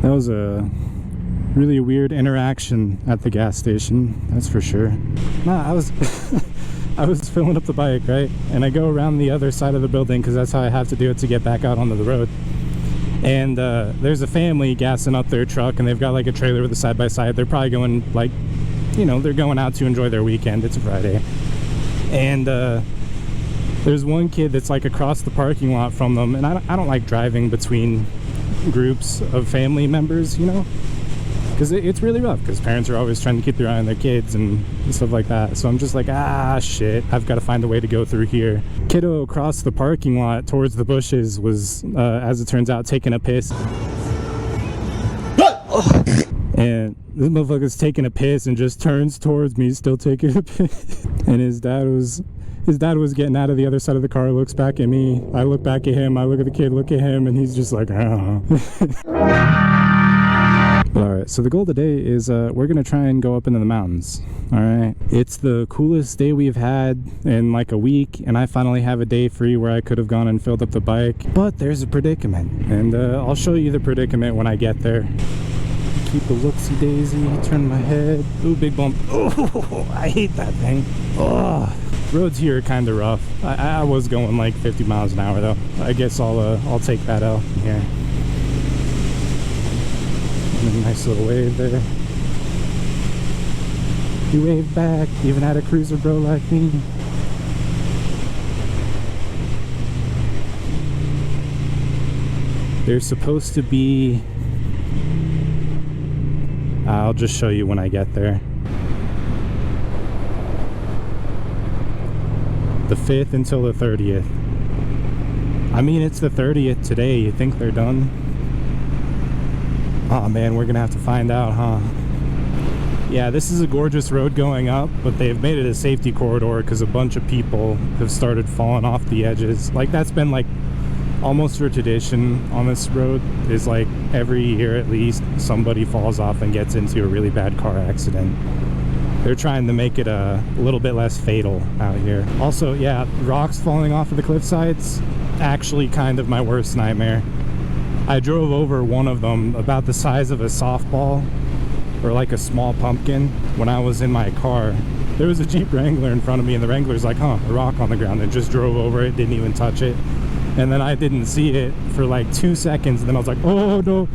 That was a really weird interaction at the gas station, that's for sure. Nah, I was I was filling up the bike, right? And I go around the other side of the building because that's how I have to do it to get back out onto the road. And there's a family gassing up their truck, and they've got like a trailer with a side-by-side. They're probably going, like, you know, they're going out to enjoy their weekend. It's a Friday. And there's one kid that's like across the parking lot from them, and I don't like driving between groups of family members, you know, because it's really rough, because parents are always trying to keep their eye on their kids and stuff like that. So I'm just like, ah, shit, I've got to find a way to go through here. Kiddo across the parking lot towards the bushes was, as it turns out, taking a piss. And this motherfucker's taking a piss and just turns towards me, still taking a piss. And his dad was getting out of the other side of the car, looks back at me, I look back at him, I look at the kid, look at him, and he's just like, Alright, so the goal today is we're gonna try and go up into the mountains. Alright, it's the coolest day we've had in like a week, and I finally have a day free where I could have gone and filled up the bike, but there's a predicament, and I'll show you the predicament when I get there. Keep the loopsy daisy, turn my head. Ooh, big bump. Oh, I hate that thing. Oh, roads here are kind of rough. I was going like 50 miles an hour though. I guess I'll take that L here. And a nice little wave there. You wave back, even at a cruiser bro like me. There's supposed to be, I'll just show you when I get there. The 5th until the 30th. I mean, it's the 30th today. You think they're done? Oh man, we're gonna have to find out, huh? Yeah, this is a gorgeous road going up, but they've made it a safety corridor because a bunch of people have started falling off the edges. Like, that's been like almost a tradition on this road, is like every year at least somebody falls off and gets into a really bad car accident. They're trying to make it a little bit less fatal out here. Also, yeah, rocks falling off of the cliff sides, actually kind of my worst nightmare. I drove over one of them about the size of a softball or like a small pumpkin when I was in my car. There was a Jeep Wrangler in front of me, and the Wrangler's like, huh, a rock on the ground, and just drove over it, didn't even touch it. And then I didn't see it for like 2 seconds, and then I was like, oh no.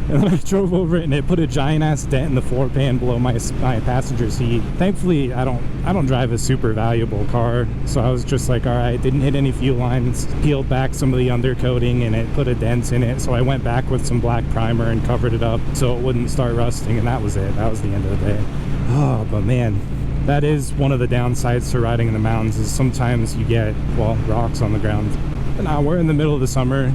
And then I drove over it, and it put a giant ass dent in the floor pan below my passenger seat. Thankfully, I don't drive a super valuable car, so I was just like, all right, didn't hit any fuel lines, peeled back some of the undercoating, and it put a dent in it. So I went back with some black primer and covered it up so it wouldn't start rusting, and that was it. That was the end of the day. Oh, but man, that is one of the downsides to riding in the mountains, is sometimes you get, well, rocks on the ground. Now we're in the middle of the summer.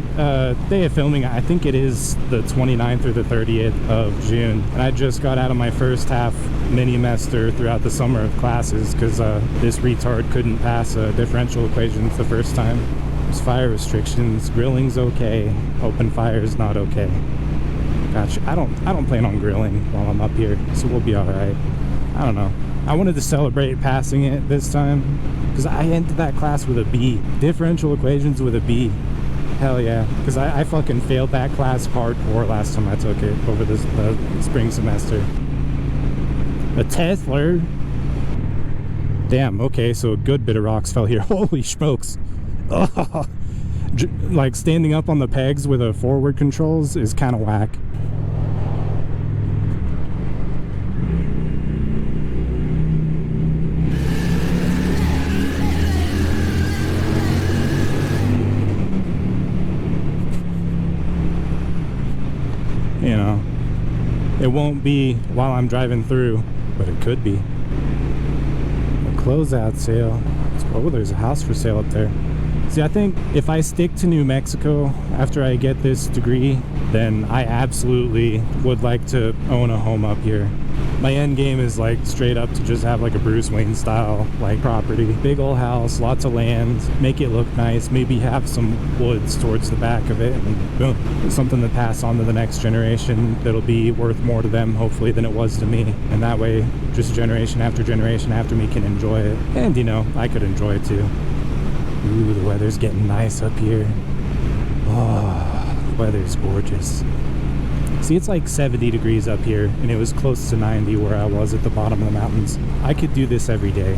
Day of filming, I think it is the 29th or the 30th of June, and I just got out of my first half mini-mester throughout the summer of classes because this retard couldn't pass differential equations the first time. There's fire restrictions. Grilling's okay, open fire is not okay. Gotcha. I don't plan on grilling while I'm up here, so we'll be all right. I don't know. I wanted to celebrate passing it this time because I ended that class with a B. Differential equations with a B. Hell yeah. Because I fucking failed that class hardcore last time I took it over the spring semester. A Tesla. Damn, okay, so a good bit of rocks fell here. Holy smokes. Oh, like standing up on the pegs with a forward controls is kind of whack. You know, it won't be while I'm driving through, but it could be. A closeout sale. Oh, there's a house for sale up there. See, I think if I stick to New Mexico after I get this degree, then I absolutely would like to own a home up here. My end game is like straight up to just have like a Bruce Wayne style like property. Big old house, lots of land, make it look nice, maybe have some woods towards the back of it, and boom, something to pass on to the next generation that'll be worth more to them hopefully than it was to me. And that way just generation after me can enjoy it. And you know, I could enjoy it too. Ooh, the weather's getting nice up here. Oh, the weather's gorgeous. See, it's like 70 degrees up here, and it was close to 90 where I was at the bottom of the mountains. I could do this every day,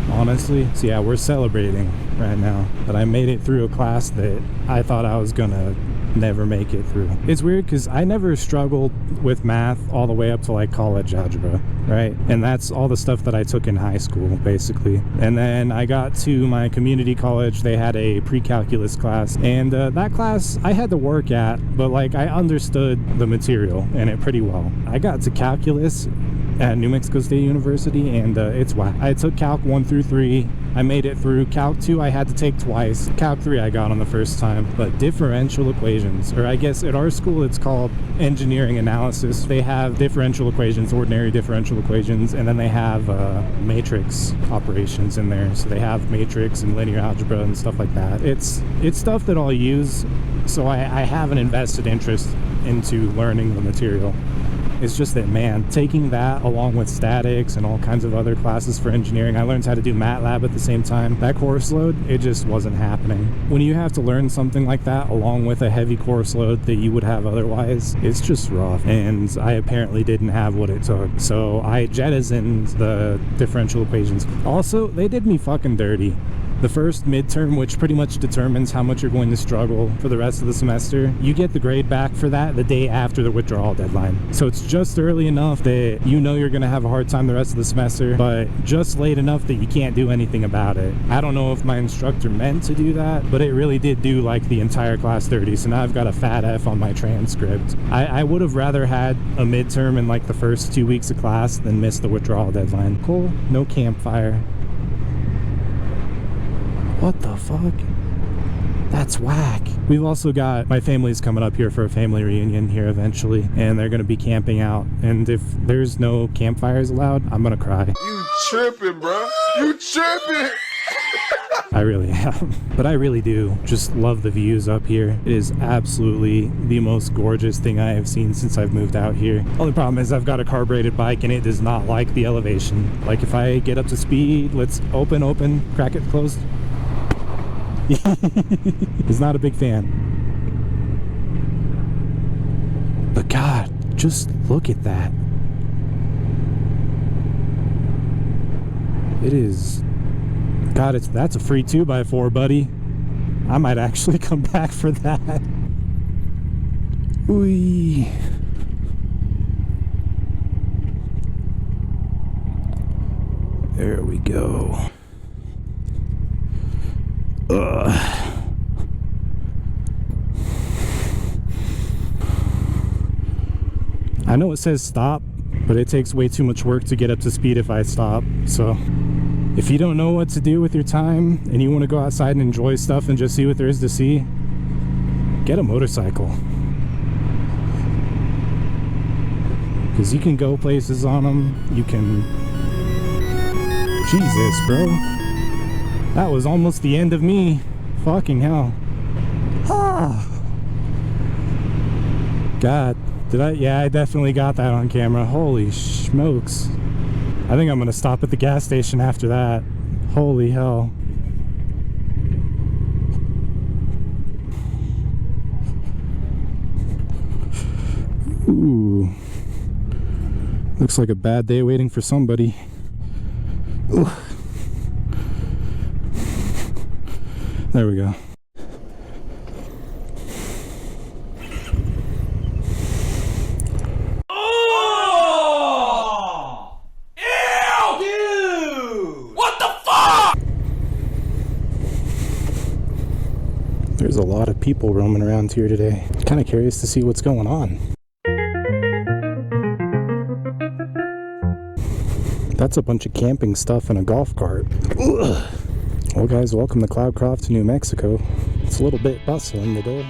honestly. So yeah, we're celebrating right now that I made it through a class that I thought I was gonna never make it through. It's weird because I never struggled with math all the way up to like college algebra, right? And that's all the stuff that I took in high school, basically. And then I got to my community college. They had a pre-calculus class, and that class I had to work at, but like I understood the material in it pretty well. I got to calculus at New Mexico State University, and it's whack. I took Calc 1 through 3. I made it through. Calc 2 I had to take twice. Calc 3 I got on the first time. But differential equations, or I guess at our school it's called engineering analysis. They have differential equations, ordinary differential equations, and then they have matrix operations in there. So they have matrix and linear algebra and stuff like that. It's stuff that I'll use, so I have an invested interest into learning the material. It's just that, man, taking that along with statics and all kinds of other classes for engineering, I learned how to do MATLAB at the same time. That course load, it just wasn't happening. When you have to learn something like that along with a heavy course load that you would have otherwise, it's just rough. And I apparently didn't have what it took. So I jettisoned the differential equations. Also, they did me fucking dirty. The first midterm, which pretty much determines how much you're going to struggle for the rest of the semester, you get the grade back for that the day after the withdrawal deadline. So it's just early enough that you know you're going to have a hard time the rest of the semester, but just late enough that you can't do anything about it. I don't know if my instructor meant to do that, but it really did do like the entire class 30, so now I've got a fat F on my transcript. I would have rather had a midterm in like the first 2 weeks of class than miss the withdrawal deadline. Cool, no campfire. What the fuck? That's whack. We've also got, my family's coming up here for a family reunion here eventually, and they're gonna be camping out. And if there's no campfires allowed, I'm gonna cry. You tripping, bro. You tripping. I really am. But I really do just love the views up here. It is absolutely the most gorgeous thing I have seen since I've moved out here. Only problem is I've got a carbureted bike and it does not like the elevation. Like if I get up to speed, let's open, crack it closed. He's not a big fan. But God, just look at that. It is... God, that's a free 2x4, buddy. I might actually come back for that. Ooh. There we go. I know it says stop, but it takes way too much work to get up to speed if I stop. So if you don't know what to do with your time and you want to go outside and enjoy stuff and just see what there is to see, get a motorcycle. Because you can go places on them. You can... Jesus, bro. That was almost the end of me. Fucking hell. Ah. God. Did I? Yeah, I definitely got that on camera. Holy smokes. I think I'm gonna stop at the gas station after that. Holy hell. Ooh. Looks like a bad day waiting for somebody. Ooh. There we go. Oh! Ew! Dude! What the fuck? There's a lot of people roaming around here today. Kind of curious to see what's going on. That's a bunch of camping stuff in a golf cart. Ugh. Well guys, welcome to Cloudcroft, New Mexico. It's a little bit bustling today.